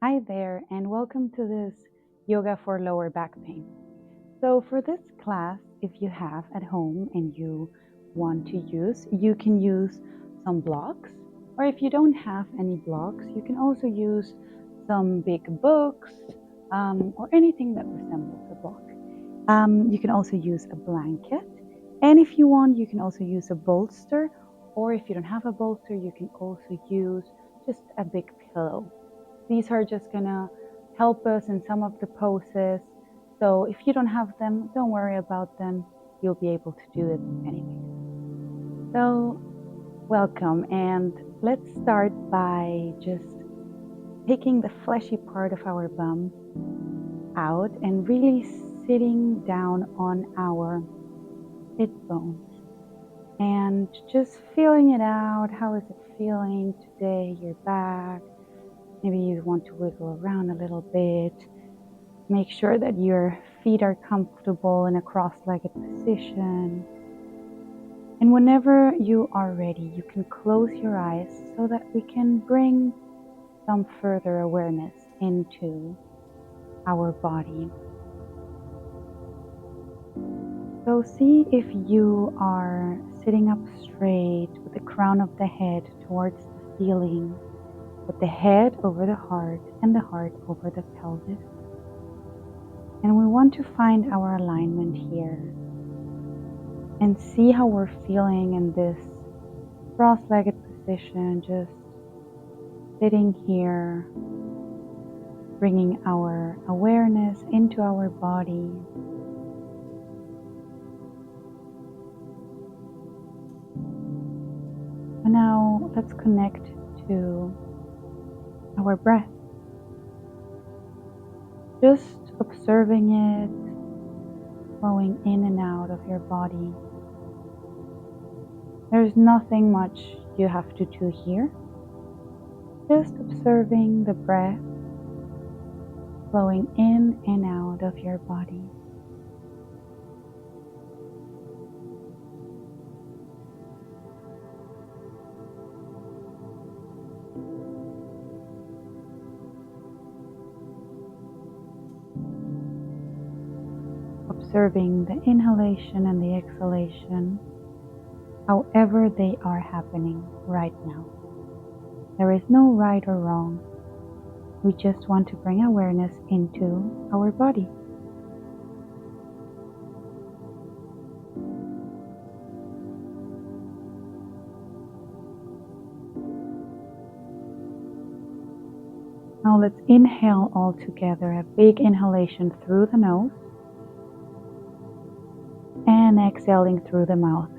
Hi there, and welcome to this yoga for lower back pain. So, for this class, if you have at home and you want to use, you can use some blocks, or if you don't have any blocks, you can also use some big books or anything that resembles a block. You can also use a blanket, and if you want, you can also use a bolster, or if you don't have a bolster, you can also use just a big pillow. These are just gonna help us in some of the poses. So if you don't have them, don't worry about them. You'll be able to do it anyway. So welcome, and let's start by just taking the fleshy part of our bum out and really sitting down on our hip bones and just feeling it out. How is it feeling today? Your back. Maybe you want to wiggle around a little bit. Make sure that your feet are comfortable in a cross-legged position. And whenever you are ready, you can close your eyes so that we can bring some further awareness into our body. So see if you are sitting up straight with the crown of the head towards the ceiling, with the head over the heart and the heart over the pelvis. And we want to find our alignment here and see how we're feeling in this cross-legged position, just sitting here, bringing our awareness into our body. And now let's connect to our breath. Just observing it, flowing in and out of your body. There's nothing much you have to do here. Just observing the breath flowing in and out of your body. Observing the inhalation and the exhalation, however they are happening right now. There is no right or wrong. We just want to bring awareness into our body. Now let's inhale all together, a big inhalation through the nose and exhaling through the mouth.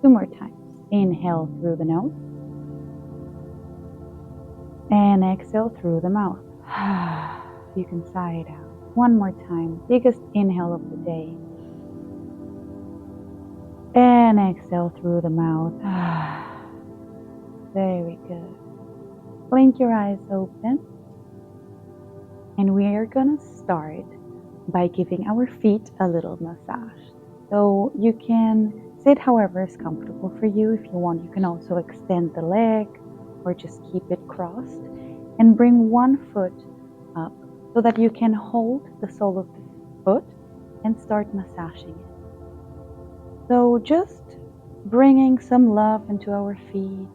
2 more times. Inhale through the nose and exhale through the mouth. You can sigh it out. 1 more time. Biggest inhale of the day. And exhale through the mouth. Very good. Blink your eyes open. And we are gonna start by giving our feet a little massage. So you can sit however is comfortable for you. If you want, you can also extend the leg or just keep it crossed and bring one foot up so that you can hold the sole of the foot and start massaging it. So just bringing some love into our feet.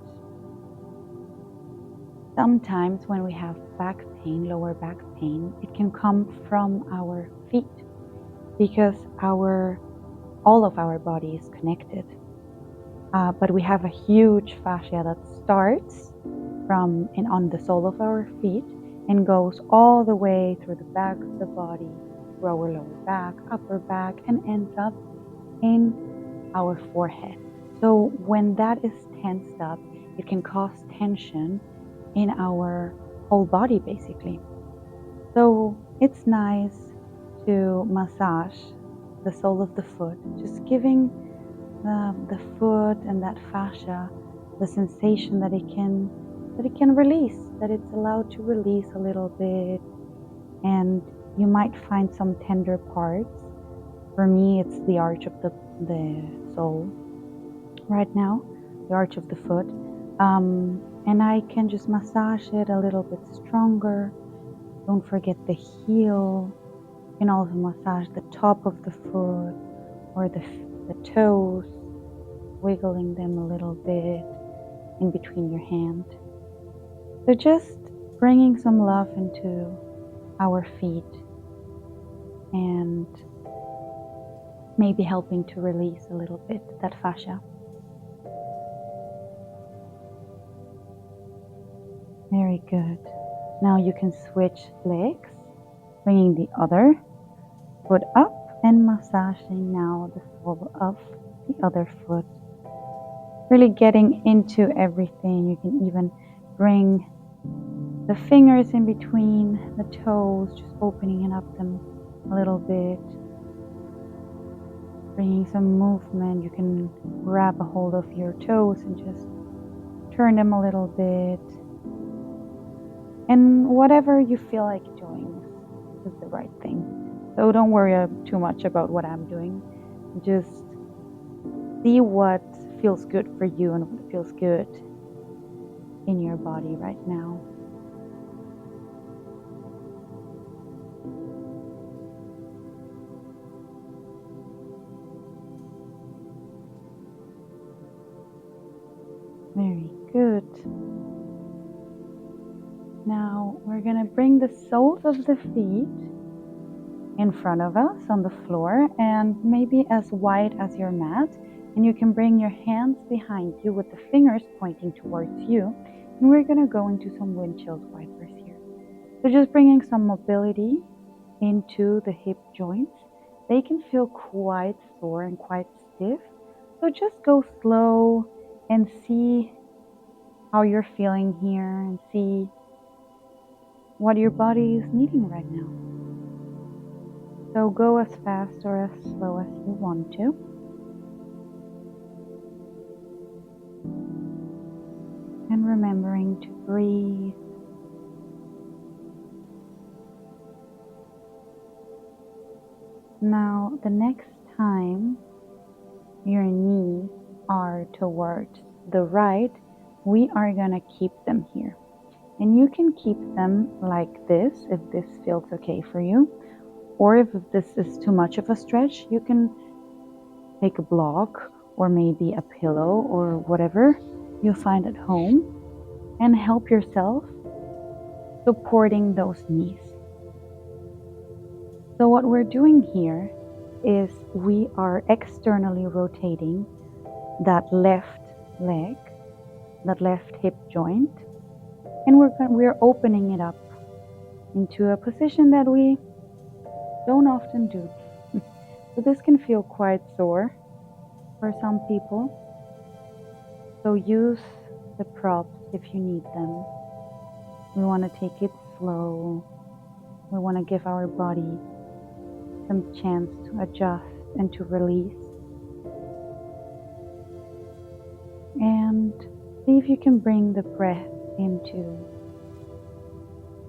Sometimes when we have back pain, lower back pain, it can come from our feet because all of our body is connected. But we have a huge fascia that starts from and on the sole of our feet and goes all the way through the back of the body, through our lower back, upper back, and ends up in our forehead. So when that is tensed up, it can cause tension in our whole body basically. So it's nice to massage the sole of the foot, just giving the foot and that fascia the sensation that it can release, that it's allowed to release a little bit. And you might find some tender parts. For me, it's the arch of the sole right now, the arch of the foot. And I can just massage it a little bit stronger. Don't forget the heel. You can also massage the top of the foot or the toes, wiggling them a little bit in between your hand. So just bringing some love into our feet and maybe helping to release a little bit that fascia. Very good. Now you can switch legs, bringing the other foot up and massaging now the sole of the other foot. Really getting into everything. You can even bring the fingers in between the toes, just opening up them a little bit. Bringing some movement. You can grab a hold of your toes and just turn them a little bit. And whatever you feel like doing is the right thing. So don't worry too much about what I'm doing. Just see what feels good for you and what feels good in your body right now. Very good. Now we're going to bring the soles of the feet in front of us on the floor and maybe as wide as your mat. And you can bring your hands behind you with the fingers pointing towards you. And we're going to go into some windshield wipers here. So just bringing some mobility into the hip joints. They can feel quite sore and quite stiff. So just go slow and see how you're feeling here and see what your body is needing right now. So go as fast or as slow as you want to. And remembering to breathe. Now, the next time your knees are towards the right, we are going to keep them here. And you can keep them like this if this feels okay for you. Or if this is too much of a stretch, you can take a block or maybe a pillow or whatever you find at home and help yourself supporting those knees. So what we're doing here is we are externally rotating that left leg, that left hip joint, and we're opening it up into a position that we don't often do. So this can feel quite sore for some people. So use the props if you need them. We want to take it slow. We want to give our body some chance to adjust and to release. And see if you can bring the breath into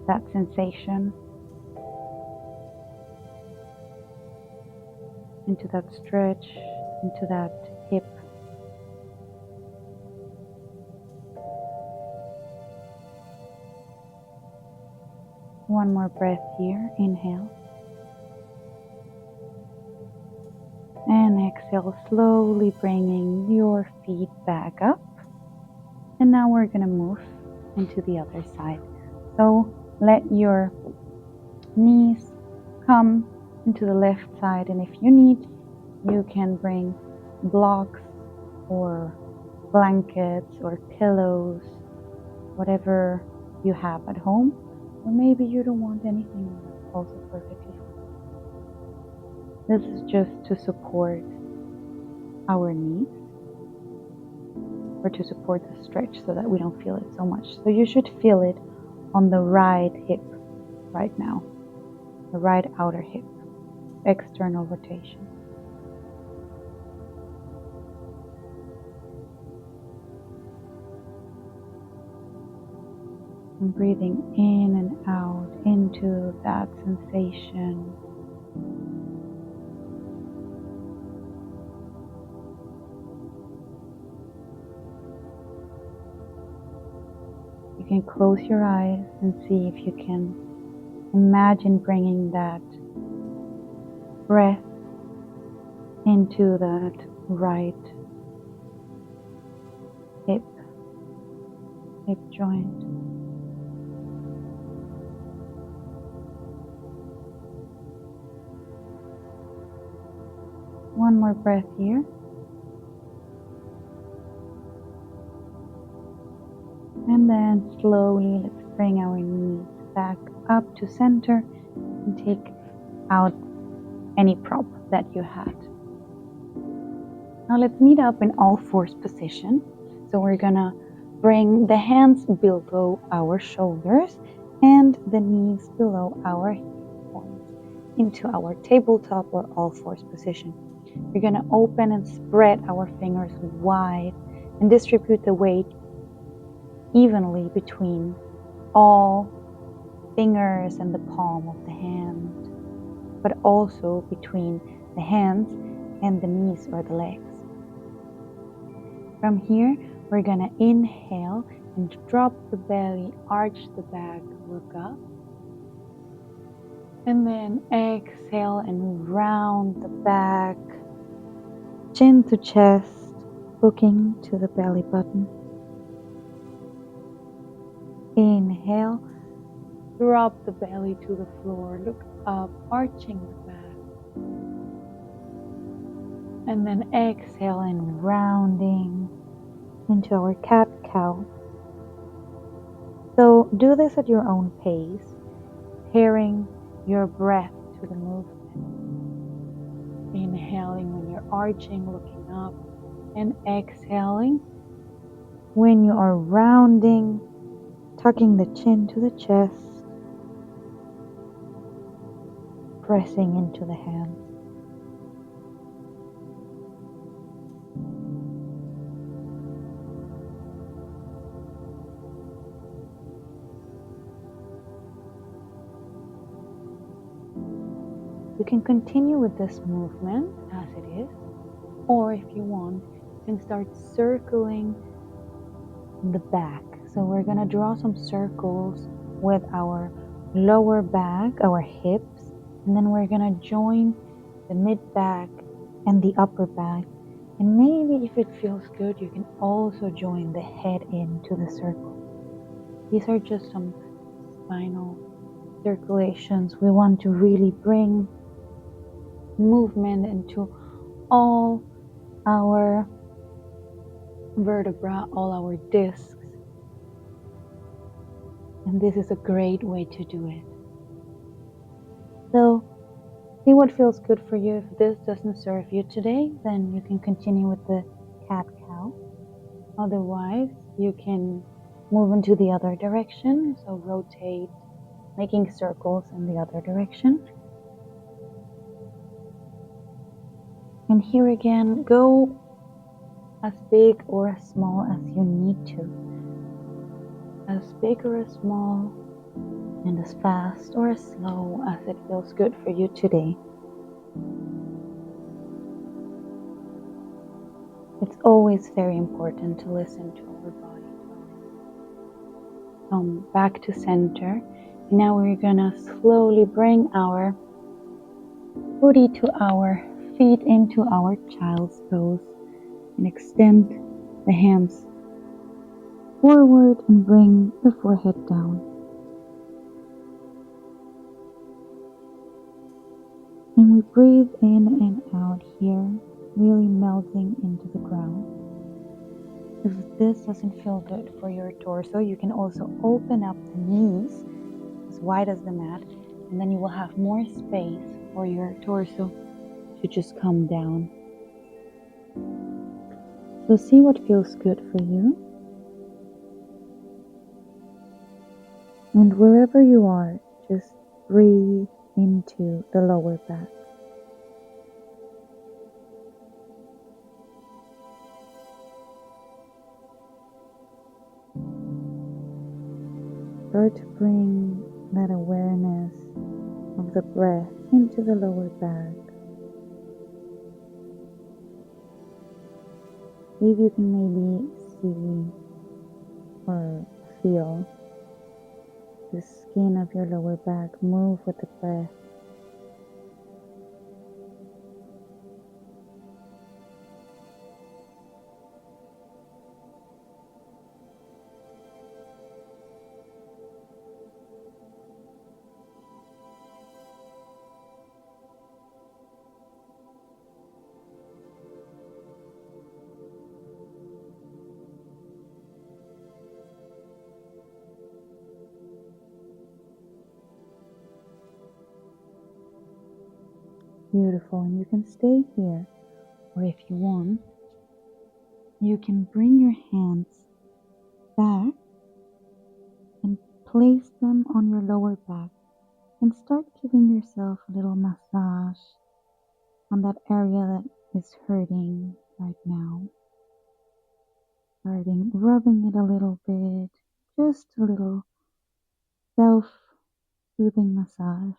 that sensation, into that stretch, into that hip. One more breath here. Inhale. And exhale, slowly bringing your feet back up. And now we're going to move into the other side. So let your knees come into the left side. And if you need, you can bring blocks or blankets or pillows, whatever you have at home. Or maybe you don't want anything, that's also perfectly fine. This is just to support our knees or to support the stretch so that we don't feel it so much. So you should feel it on the right hip right now, the right outer hip, external rotation. And breathing in and out into that sensation. can close your eyes and see if you can imagine bringing that breath into that right hip joint. One more breath here. And then slowly let's bring our knees back up to center and take out any prop that you had. Now let's meet up in all fours position. So we're gonna bring the hands below our shoulders and the knees below our hip points into our tabletop or all fours position. We're gonna open and spread our fingers wide and distribute the weight evenly between all fingers and the palm of the hand, but also between the hands and the knees or the legs. From here, we're gonna inhale and drop the belly, arch the back, look up. And then exhale and round the back, chin to chest, looking to the belly button. Inhale, drop the belly to the floor, look up, arching the back. And then exhale and rounding into our cat-cow. So do this at your own pace, pairing your breath to the movement. Inhaling when you're arching, looking up, and exhaling when you are rounding, tucking the chin to the chest, pressing into the hands. You can continue with this movement as it is, or if you want, you can start circling the back. So we're gonna draw some circles with our lower back, our hips, and then we're gonna join the mid back and the upper back. And maybe if it feels good, you can also join the head into the circle. These are just some spinal circulations. We want to really bring movement into all our vertebra, all our discs. And this is a great way to do it. So see what feels good for you. If this doesn't serve you today, then you can continue with the cat-cow. Otherwise, you can move into the other direction. So rotate, making circles in the other direction. And here again, go as big or as small as you need to. As big or as small, and as fast or as slow as it feels good for you today. It's always very important to listen to our body. Come back to center. And now we're gonna slowly bring our booty to our feet into our child's pose and extend the hands forward and bring the forehead down. And we breathe in and out here, really melting into the ground. If this doesn't feel good for your torso, you can also open up the knees as wide as the mat, and then you will have more space for your torso to just come down. So see what feels good for you. And wherever you are, just breathe into the lower back. Start to bring that awareness of the breath into the lower back. See if you can maybe see or feel the skin of your lower back move with the breath. Beautiful. And you can stay here, or if you want, you can bring your hands back and place them on your lower back and start giving yourself a little massage on that area that is hurting right now. Starting rubbing it a little bit, just a little self-soothing massage.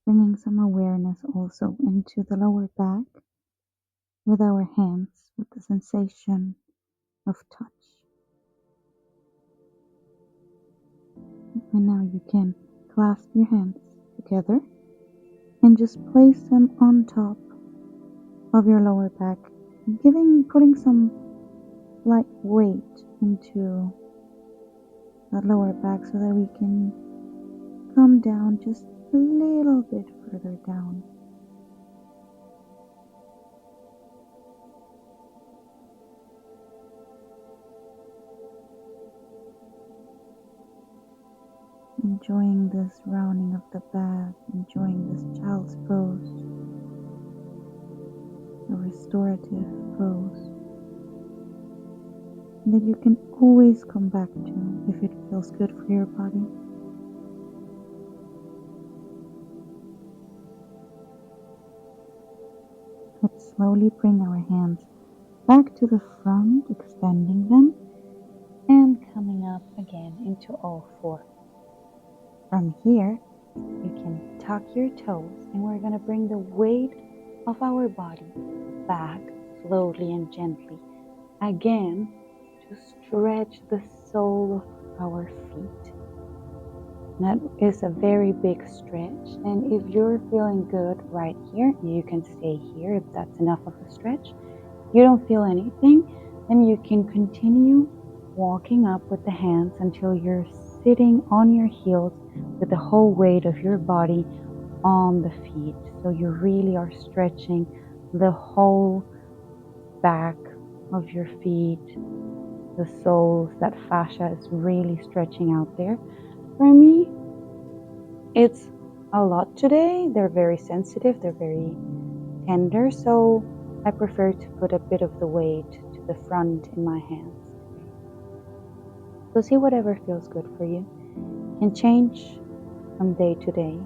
Bringing some awareness also into the lower back with our hands, with the sensation of touch. And now you can clasp your hands together and just place them on top of your lower back, putting some light weight into that lower back so that we can come down just a little bit further down. Enjoying this rounding of the back, enjoying this child's pose, a restorative pose that you can always come back to if it feels good for your body. Let's slowly bring our hands back to the front, extending them and coming up again into all four. From here, you can tuck your toes and we're going to bring the weight of our body back slowly and gently. Again, to stretch the sole of our feet. That is a very big stretch, and if you're feeling good right here, you can stay here if that's enough of a stretch. If you don't feel anything, then you can continue walking up with the hands until you're sitting on your heels with the whole weight of your body on the feet. So you really are stretching the whole back of your feet, the soles, that fascia is really stretching out there. For me, it's a lot today. They're very sensitive, they're very tender, so I prefer to put a bit of the weight to the front in my hands. So see whatever feels good for you. It can change from day to day.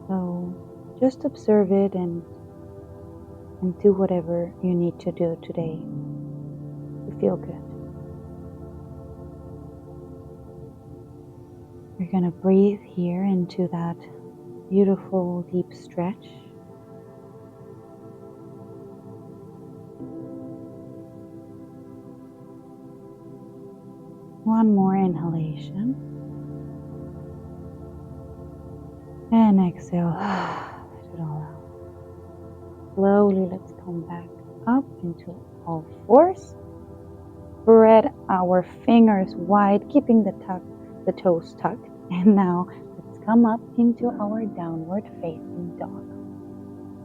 So just observe it and do whatever you need to do today to feel good. You're going to breathe here into that beautiful deep stretch. One more inhalation. And exhale. Let it all out. Slowly, let's come back up into all fours. Spread our fingers wide, keeping the toes tucked. And now let's come up into our downward facing dog.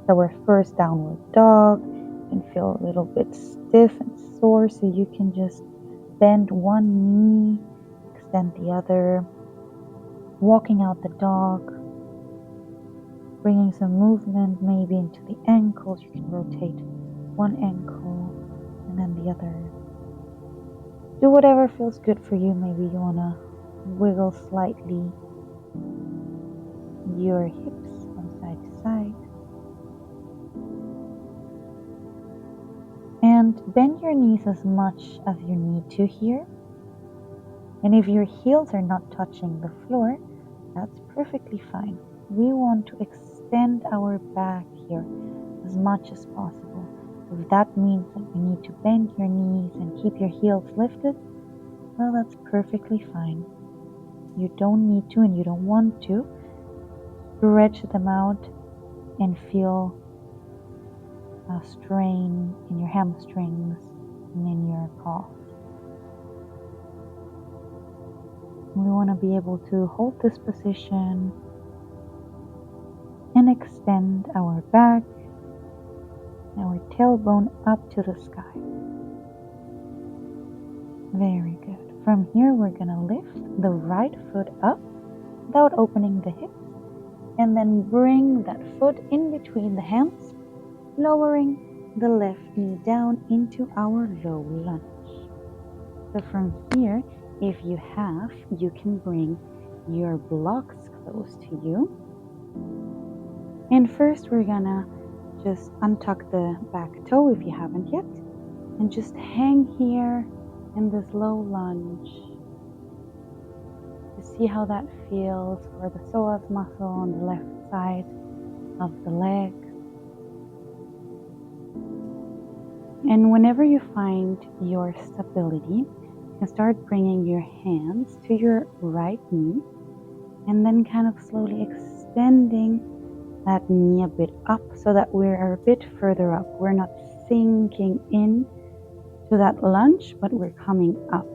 So our first downward dog can feel a little bit stiff and sore, so you can just bend one knee, extend the other, walking out the dog, bringing some movement maybe into the ankles. You can rotate one ankle and then the other. Do whatever feels good for you. Maybe you want to wiggle slightly your hips from side to side. And bend your knees as much as you need to here. And if your heels are not touching the floor, that's perfectly fine. We want to extend our back here as much as possible. If that means that you need to bend your knees and keep your heels lifted, well, that's perfectly fine. You don't need to and you don't want to stretch them out and feel a strain in your hamstrings and in your calves. We want to be able to hold this position and extend our back, our tailbone up to the sky. Very good. From here, we're going to lift the right foot up without opening the hips, and then bring that foot in between the hands, lowering the left knee down into our low lunge. So from here, if you have, you can bring your blocks close to you. And first we're gonna just untuck the back toe if you haven't yet, and just hang here in this low lunge. To see how that feels for the psoas muscle on the left side of the leg. And whenever you find your stability, you can start bringing your hands to your right knee and then kind of slowly extending that knee a bit up so that we're a bit further up. We're not sinking in to that lunge, but we're coming up.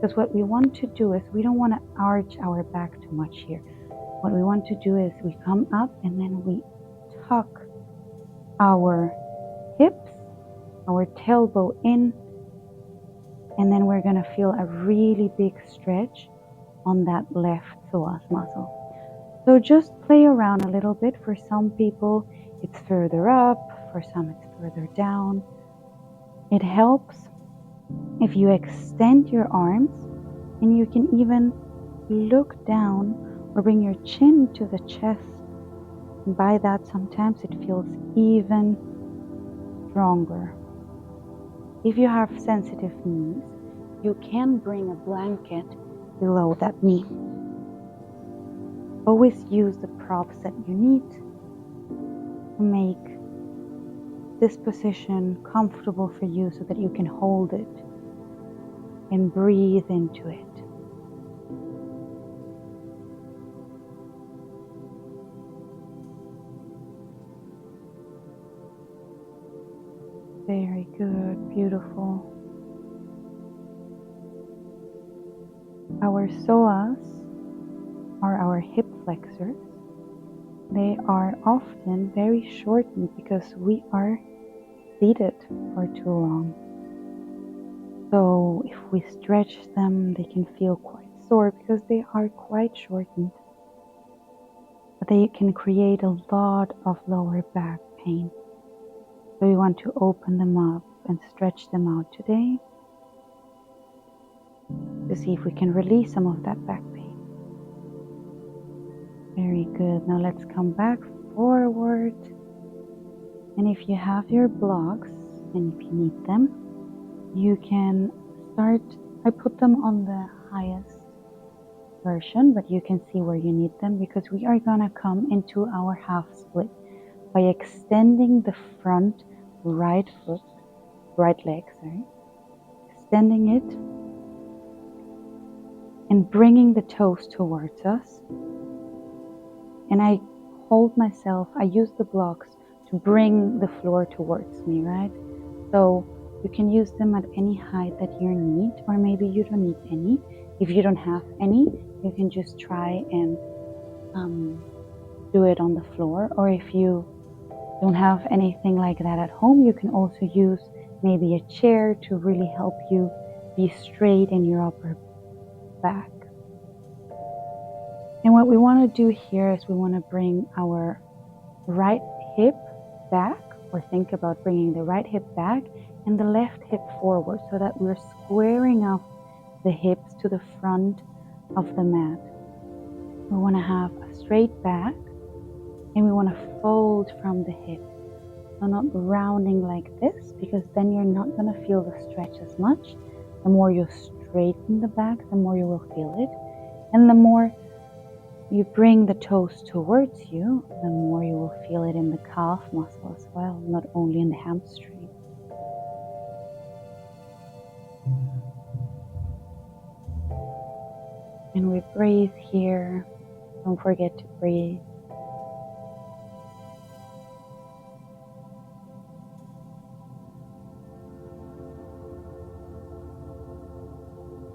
Because what we want to do is we don't want to arch our back too much here. What we want to do is we come up and then we tuck our hips, our tailbone in, and then we're going to feel a really big stretch on that left psoas muscle. So just play around a little bit. For some people, it's further up. For some, it's further down. It helps if you extend your arms, and you can even look down or bring your chin to the chest. And by that, sometimes it feels even stronger. If you have sensitive knees, you can bring a blanket below that knee. Always use the props that you need to make this position comfortable for you so that you can hold it and breathe into it. Very good, beautiful. Our psoas are our hip flexors. They are often very shortened because we are seated for too long. So if we stretch them, they can feel quite sore because they are quite shortened. But they can create a lot of lower back pain. So we want to open them up and stretch them out today to see if we can release some of that back pain. Very good. Now let's come back forward. And if you have your blocks, and if you need them, you can start. I put them on the highest version, but you can see where you need them because we are gonna come into our half split by extending the front right leg, extending it and bringing the toes towards us. And I hold myself, I use the blocks to bring the floor towards me, right? So you can use them at any height that you need, or maybe you don't need any. If you don't have any, you can just try and do it on the floor. Or if you don't have anything like that at home, you can also use maybe a chair to really help you be straight in your upper back. And what we want to do here is we want to bring our right hip back, or think about bringing the right hip back and the left hip forward so that we're squaring up the hips to the front of the mat. We want to have a straight back and we want to fold from the hip. So not rounding like this, because then you're not going to feel the stretch as much. The more you straighten the back, the more you will feel it. And the more you bring the toes towards you, the more you will feel it in the calf muscle as well, not only in the hamstring. And we breathe here. Don't forget to breathe.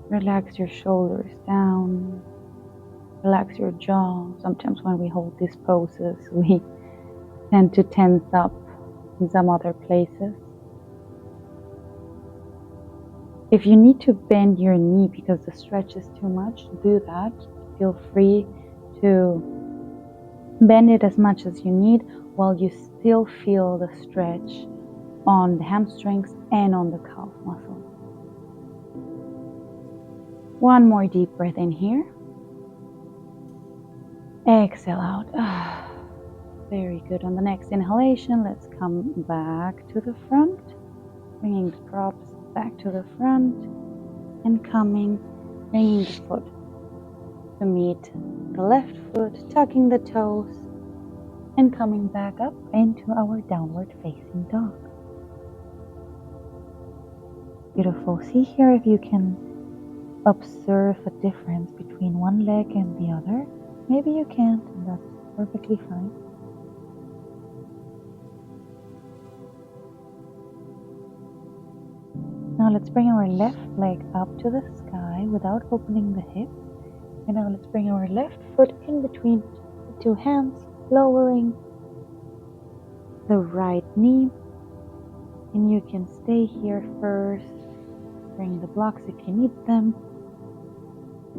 Relax your shoulders down. Relax your jaw. Sometimes when we hold these poses, we tend to tense up in some other places. If you need to bend your knee because the stretch is too much, do that. Feel free to bend it as much as you need while you still feel the stretch on the hamstrings and on the calf muscle. One more deep breath in here. Exhale out. Very good. On the next inhalation, let's come back to the front, bringing the props back to the front and bringing the foot to meet the left foot, tucking the toes and coming back up into our downward facing dog. Beautiful. See here if you can observe a difference between one leg and the other. Maybe you can't, and that's perfectly fine. Now let's bring our left leg up to the sky without opening the hips. And now let's bring our left foot in between the two hands, lowering the right knee. And you can stay here first. Bring the blocks if you need them.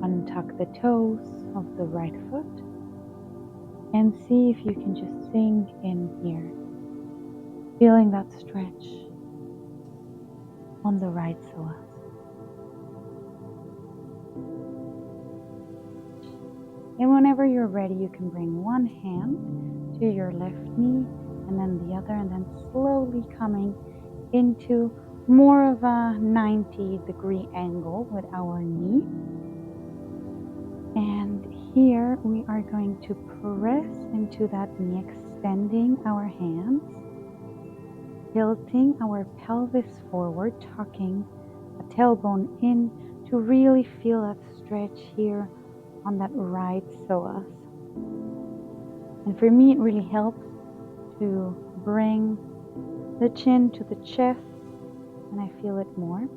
Untuck the toes of the right foot. And see if you can just sink in here. Feeling that stretch on the right psoas. And whenever you're ready, you can bring one hand to your left knee and then the other, and then slowly coming into more of a 90-degree angle with our knee. And here we are going to press into that knee, extending our hands, tilting our pelvis forward, tucking a tailbone in to really feel that stretch here on that right psoas. And for me, it really helps to bring the chin to the chest, and I feel it more.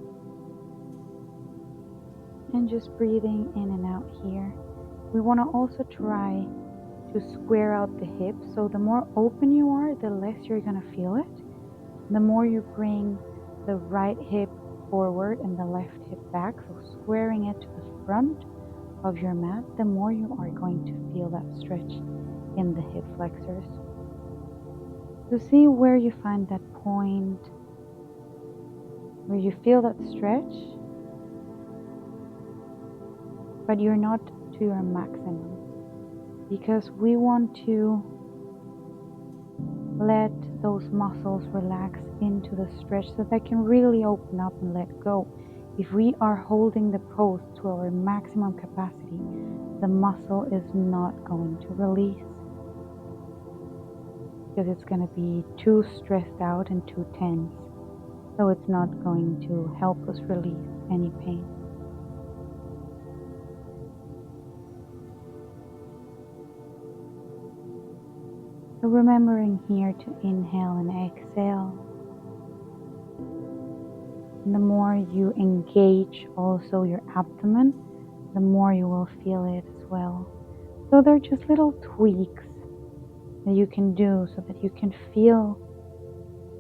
And just breathing in and out here. We want to also try to square out the hips. So the more open you are, the less you're going to feel it. The more you bring the right hip forward and the left hip back, so squaring it to the front of your mat, the more you are going to feel that stretch in the hip flexors. So see where you find that point where you feel that stretch, but you're not to your maximum, because we want to let those muscles relax into the stretch so they can really open up and let go. If we are holding the pose to our maximum capacity, the muscle is not going to release, because it's going to be too stressed out and too tense. So it's not going to help us release any pain. So remembering here to inhale and exhale. And the more you engage also your abdomen, the more you will feel it as well. So they're just little tweaks that you can do so that you can feel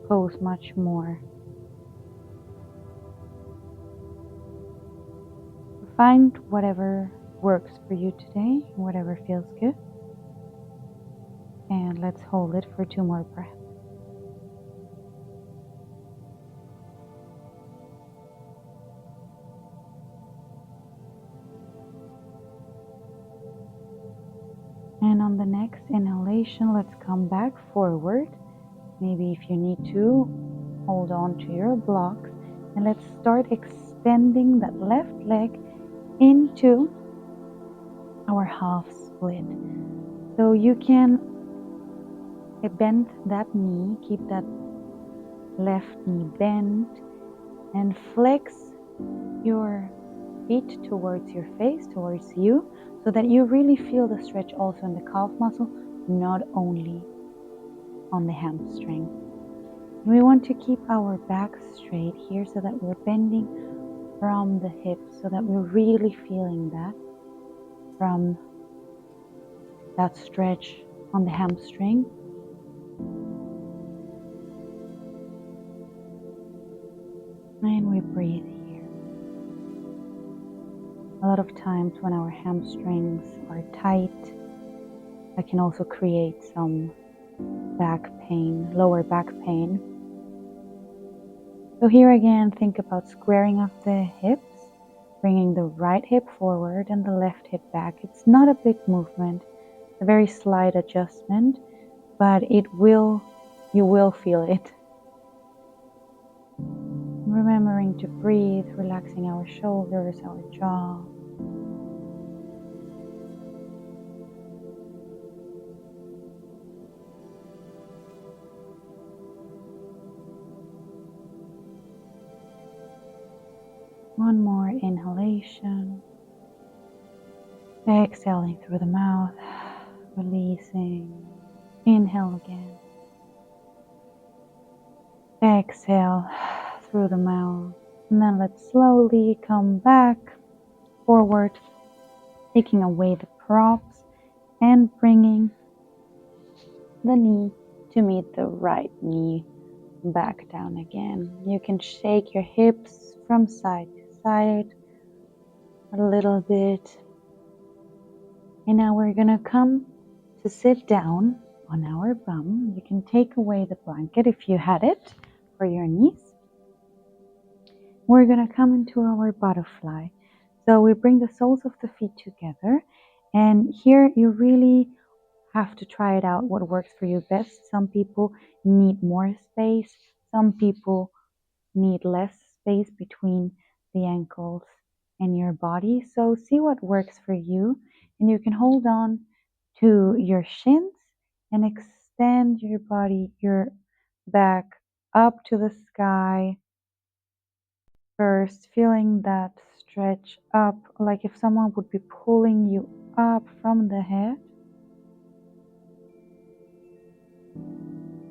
pose much more. Find whatever works for you today, whatever feels good. And let's hold it for 2 more breaths. And on the next inhalation, let's come back forward. Maybe if you need to, hold on to your blocks. And let's start extending that left leg into our half split. So you can bend that knee, keep that left knee bent, and flex your feet towards your face, towards you, so that you really feel the stretch also in the calf muscle, not only on the hamstring. And we want to keep our back straight here so that we're bending from the hips, so that we're really feeling that from that stretch on the hamstring. And we breathe here. A lot of times when our hamstrings are tight, that can also create some back pain, lower back pain. So here again, think about squaring up the hips, bringing the right hip forward and the left hip back. It's not a big movement, a very slight adjustment, but you will feel it. Remembering to breathe, relaxing our shoulders, our jaw. One more inhalation. Exhaling through the mouth, releasing. Inhale again. Exhale through the mouth. And then let's slowly come back forward, taking away the props and bringing the knee to meet the right knee back down again. You can shake your hips from side to side a little bit. And now we're gonna come to sit down on our bum. You can take away the blanket if you had it for your knees. We're gonna come into our butterfly. So we bring the soles of the feet together, and here you really have to try it out what works for you best. Some people need more space, some people need less space between the ankles and your body. So see what works for you, and you can hold on to your shins and extend your body, your back up to the sky. First, feeling that stretch up, like if someone would be pulling you up from the head.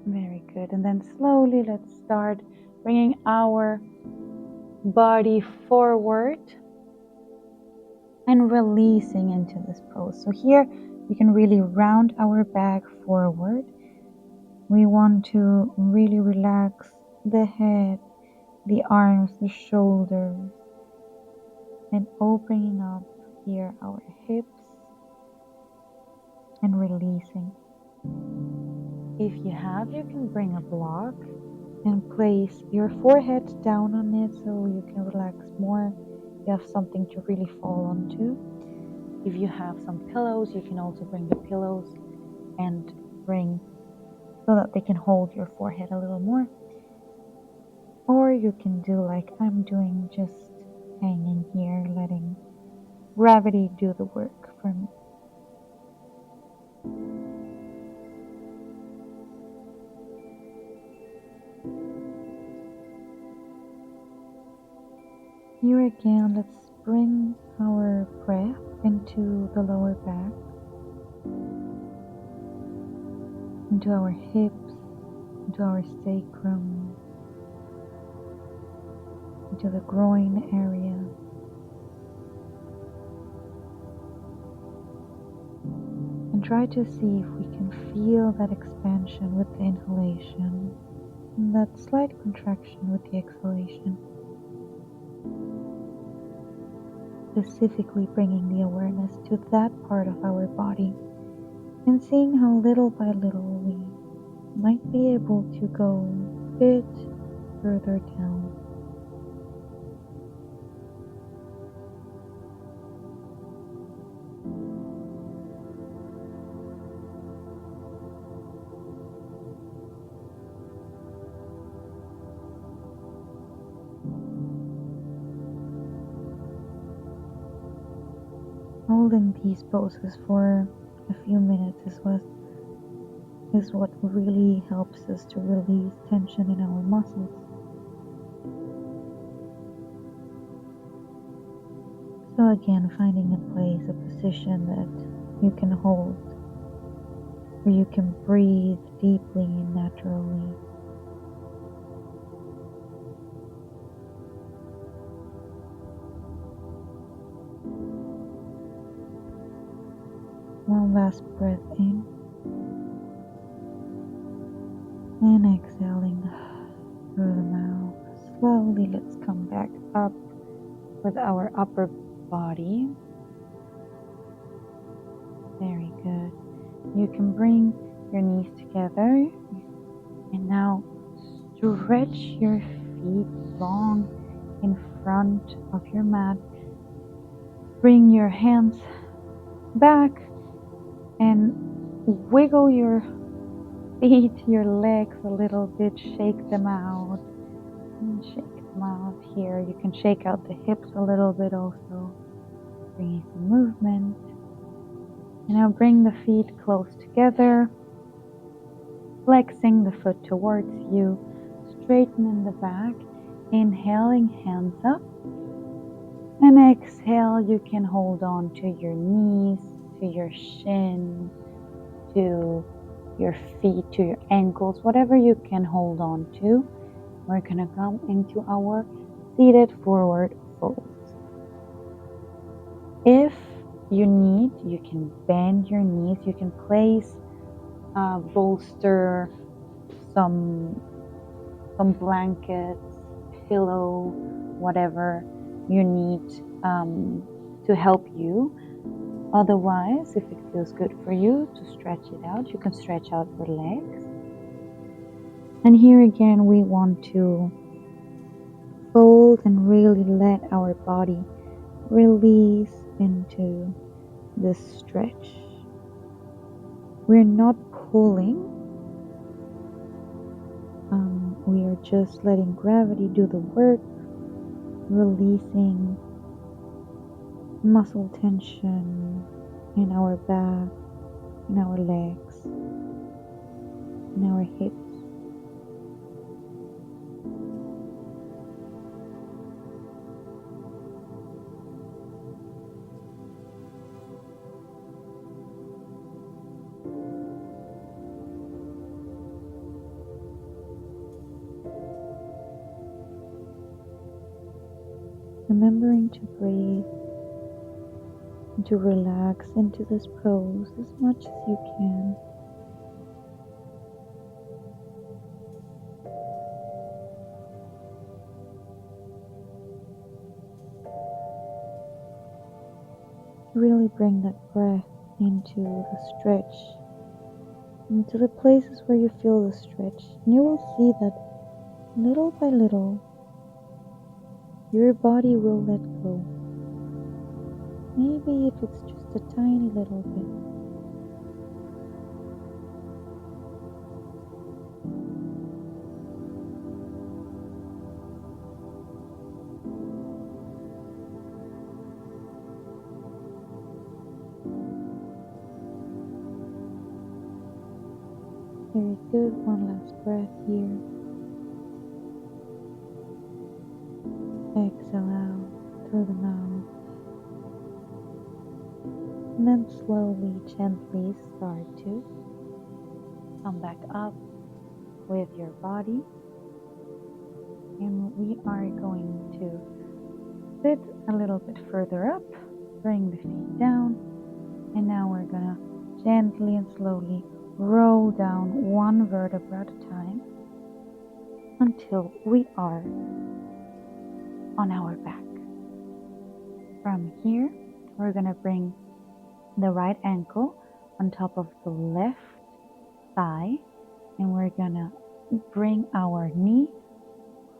Very good. And then slowly let's start bringing our body forward and releasing into this pose. So here we can really round our back forward. We want to really relax the head, the arms, the shoulders, and opening up here our hips and releasing. If you have, you can bring a block and place your forehead down on it so you can relax more. You have something to really fall onto. If you have some pillows, you can also bring the pillows and bring so that they can hold your forehead a little more. Or you can do like I'm doing, just hanging here, letting gravity do the work for me. Here again, let's bring our breath into the lower back, into our hips, into our sacrum, into the groin area. And try to see if we can feel that expansion with the inhalation and that slight contraction with the exhalation. Specifically bringing the awareness to that part of our body and seeing how little by little we might be able to go a bit further down. Holding these poses for a few minutes is what really helps us to release tension in our muscles. So again, finding a place, a position that you can hold, where you can breathe deeply and naturally. One last breath in and exhaling through the mouth. Slowly, let's come back up with our upper body. Very good. You can bring your knees together and now stretch your feet long in front of your mat. Bring your hands back and wiggle your feet, your legs a little bit. Shake them out and shake them out here. You can shake out the hips a little bit also, bringing some movement. And now bring the feet close together, flexing the foot towards you, straighten in the back, inhaling, hands up, and exhale. You can hold on to your knees, to your shin, to your feet, to your ankles, whatever you can hold on to. We're gonna come into our seated forward fold. If you need, you can bend your knees, you can place a bolster, some blankets, pillow, whatever you need to help you. Otherwise, if it feels good for you to stretch it out, you can stretch out your legs. And here again, we want to fold and really let our body release into this stretch. We're not pulling. We are just letting gravity do the work, releasing muscle tension in our back, in our legs, in our hips. Remembering to breathe and to relax into this pose as much as you can. Really bring that breath into the stretch, into the places where you feel the stretch. And you will see that little by little, your body will let go. Maybe if it's just a tiny little bit. Very good. One last breath here. Exhale out through the mouth. And then slowly, gently start to come back up with your body. And we are going to sit a little bit further up, bring the feet down, and now we're gonna gently and slowly roll down one vertebra at a time until we are on our back. From here, we're gonna bring the right ankle on top of the left thigh, and we're gonna bring our knee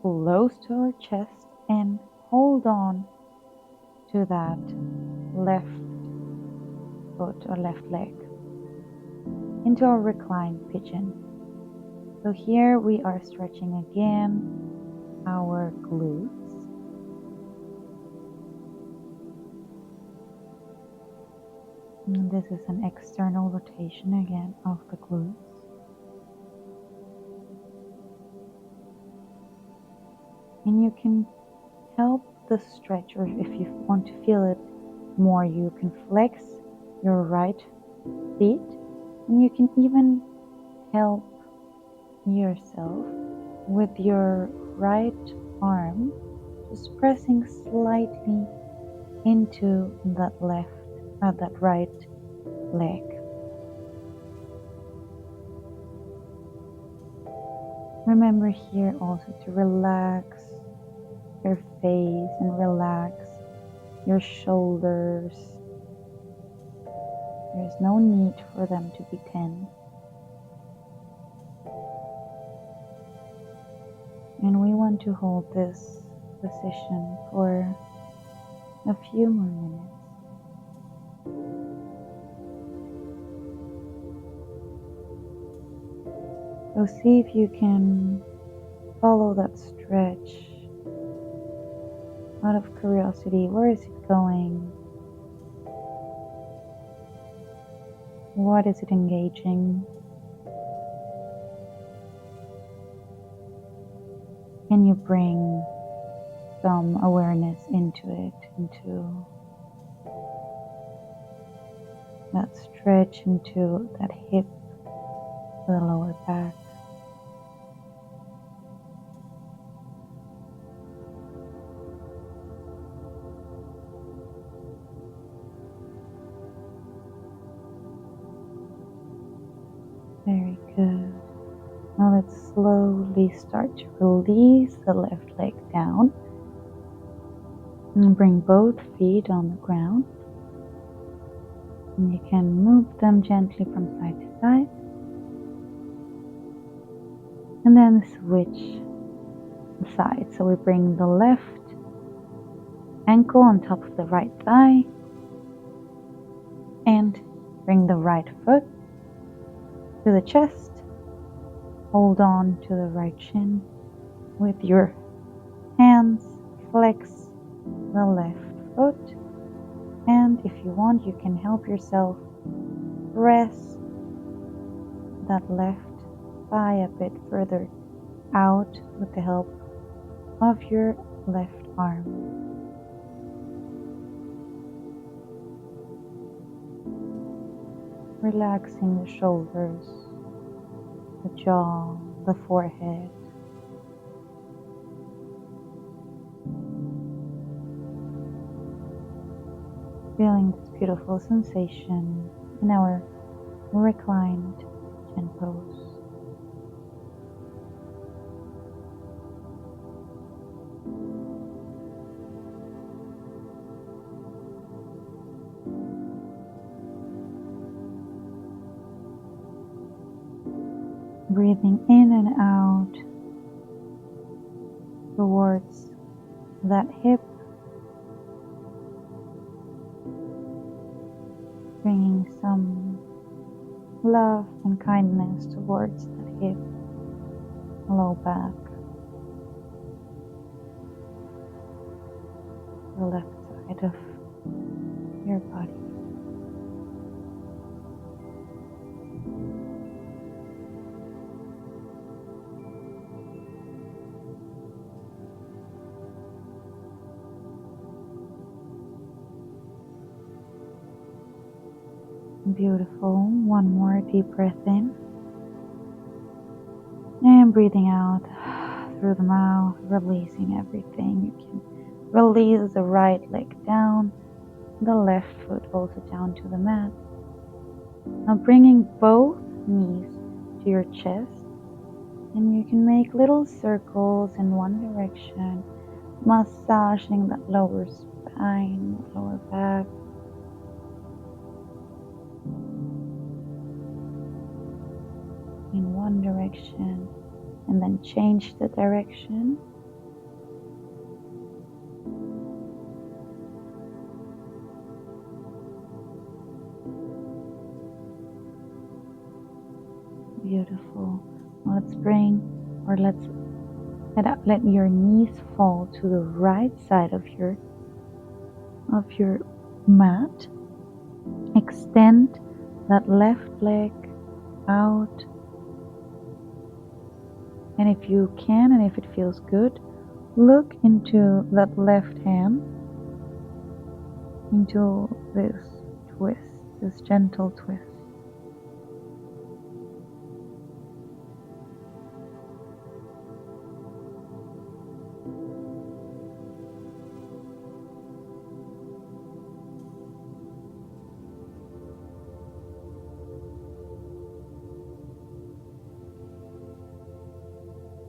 close to our chest and hold on to that left foot or left leg into our reclined pigeon. So here we are stretching again our glutes. And this is an external rotation again of the glutes. And you can help the stretch, or if you want to feel it more, you can flex your right feet, and you can even help yourself with your right arm, just pressing slightly into that right leg. Remember here also to relax your face and relax your shoulders. There's no need for them to be tense. And we want to hold this position for a few more minutes. So see if you can follow that stretch. Out of curiosity, where is it going? What is it engaging? Can you bring some awareness into it, into that stretch, into that hip, the lower back? Very good. Now let's slowly start to release the left leg down and bring both feet on the ground. And you can move them gently from side to side. And then switch the side. So we bring the left ankle on top of the right thigh and bring the right foot to the chest. Hold on to the right shin with your hands. Flex the left foot, and if you want, you can help yourself press that left thigh a bit further out with the help of your left arm. Relaxing the shoulders, the jaw, the forehead. Feeling this beautiful sensation in our reclined chin pose. Breathing in and out towards that hip, bringing some love and kindness towards that hip, low back, the left side of your body. Beautiful. One more deep breath in. And breathing out through the mouth, releasing everything. You can release the right leg down, the left foot also down to the mat. Now bringing both knees to your chest, and you can make little circles in one direction, massaging that lower spine, lower back. In one direction, and then change the direction. Beautiful. Let's let your knees fall to the right side of your mat. Extend that left leg out. And if you can, and if it feels good, look into that left hand, into this twist, this gentle twist.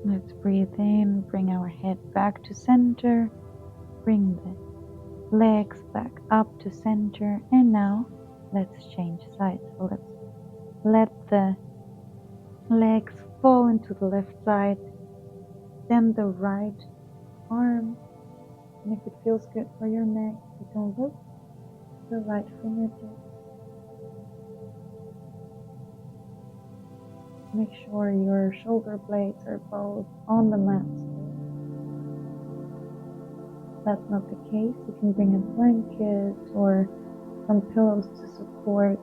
Let's breathe in, bring our head back to center, bring the legs back up to center, and now let's change sides. So let's let the legs fall into the left side, then the right arm, and if it feels good for your neck, you can lift the right fingertips. Make sure your shoulder blades are both on the mat still. If that's not the case, you can bring a blanket or some pillows to support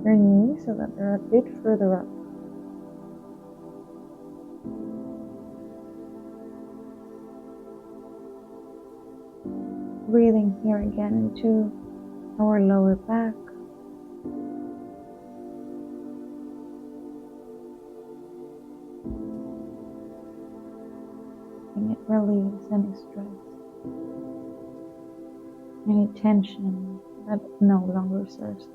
your knees so that they're a bit further up. Breathing here again into our lower back. And it relieves any stress, any tension that no longer serves us.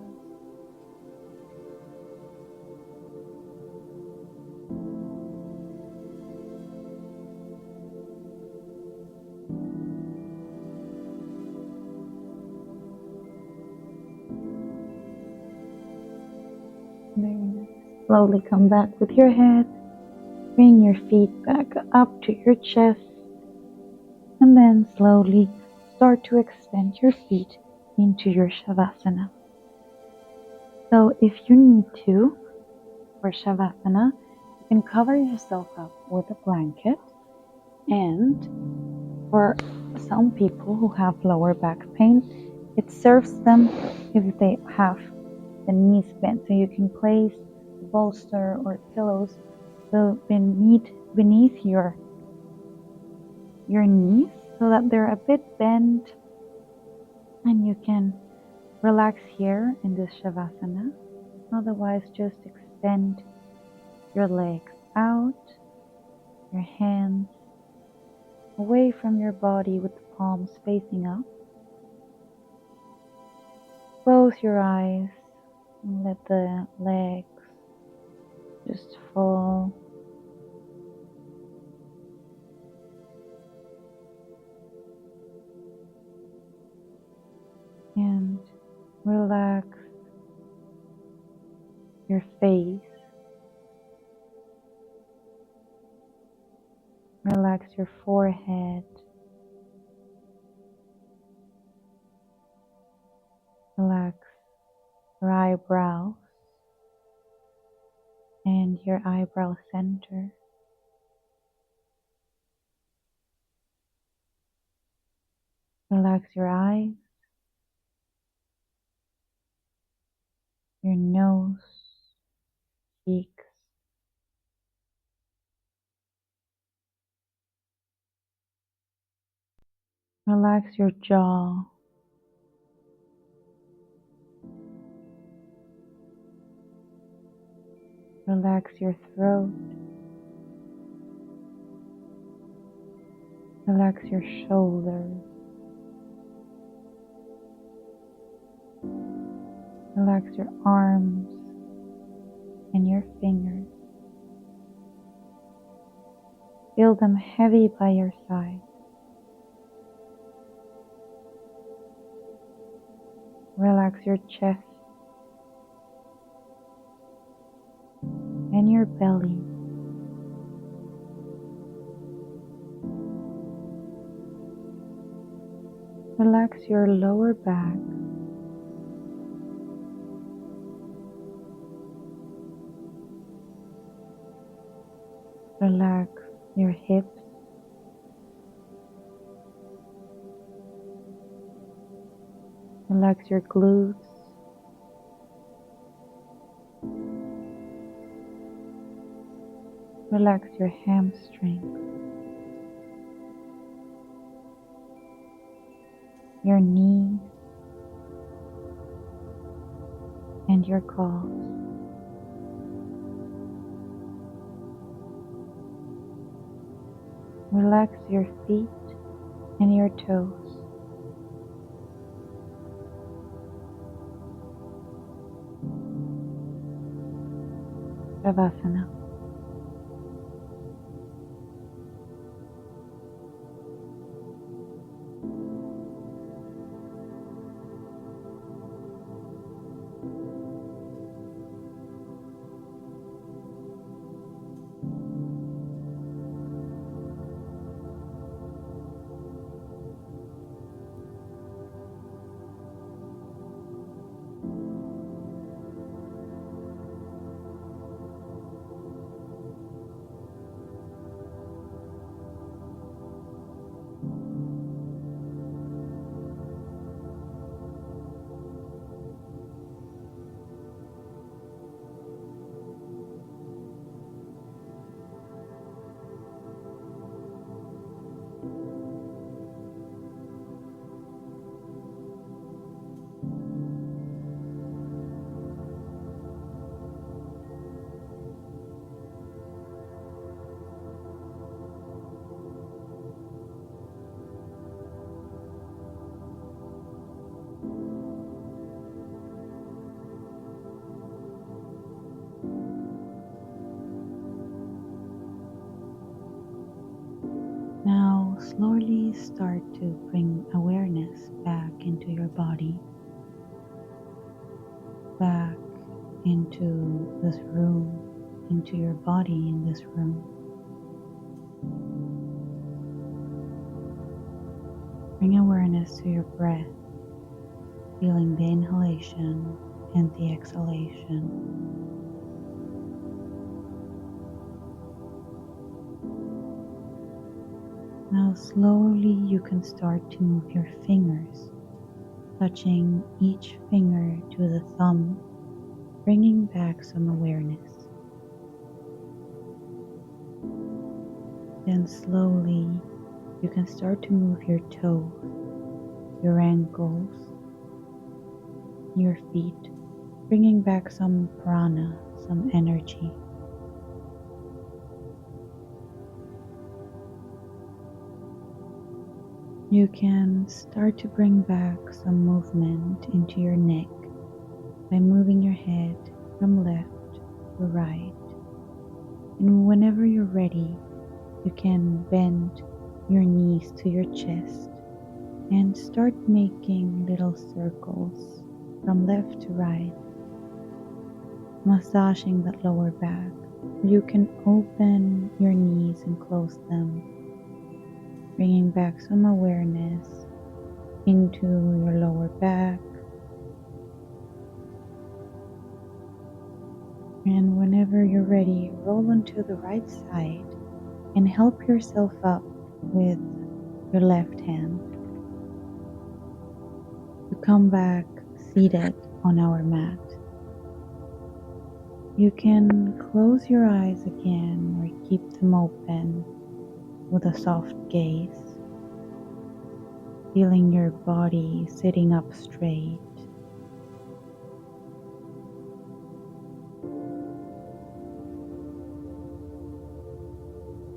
Very nice. Slowly come back with your head. Bring your feet back up to your chest. And then slowly start to extend your feet into your Shavasana. So if you need to, for Shavasana, you can cover yourself up with a blanket. And for some people who have lower back pain, it serves them if they have the knees bent. So you can place a bolster or pillows beneath your knees so that they're a bit bent, and you can relax here in this Shavasana. Otherwise, just extend your legs out, your hands away from your body with the palms facing up. Close your eyes and let the legs just fall. And relax your face. Relax your forehead. Relax your eyebrows and your eyebrow center. Relax your eyes, your nose, cheeks. Relax your jaw. Relax your throat. Relax your shoulders. Relax your arms and your fingers. Feel them heavy by your side. Relax your chest and your belly. Relax your lower back. Relax your hips. Relax your glutes. Relax your hamstrings. your knees, and your calves. Relax your feet and your toes. Shavasana. Now slowly start to bring awareness back into your body, back into this room, into your body in this room. Bring awareness to your breath, feeling the inhalation and the exhalation. Now slowly you can start to move your fingers, touching each finger to the thumb, bringing back some awareness. Then slowly you can start to move your toes, your ankles, your feet, bringing back some prana, some energy. You can start to bring back some movement into your neck by moving your head from left to right. And whenever you're ready, you can bend your knees to your chest and start making little circles from left to right, massaging that lower back. You can open your knees and close them, bringing back some awareness into your lower back. And whenever you're ready, roll onto the right side and help yourself up with your left hand to come back seated on our mat. You can close your eyes again or keep them open with a soft gaze, feeling your body sitting up straight.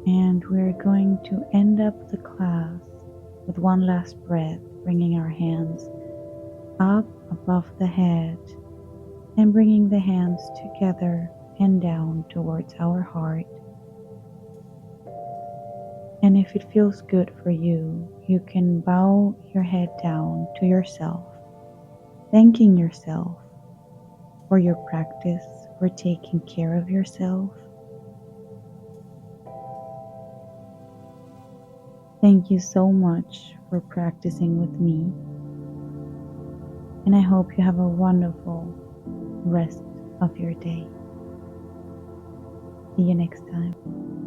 And we're going to end up the class with one last breath, bringing our hands up above the head and bringing the hands together and down towards our heart. And if it feels good for you, you can bow your head down to yourself, thanking yourself for your practice, for taking care of yourself. Thank you so much for practicing with me. And I hope you have a wonderful rest of your day. See you next time.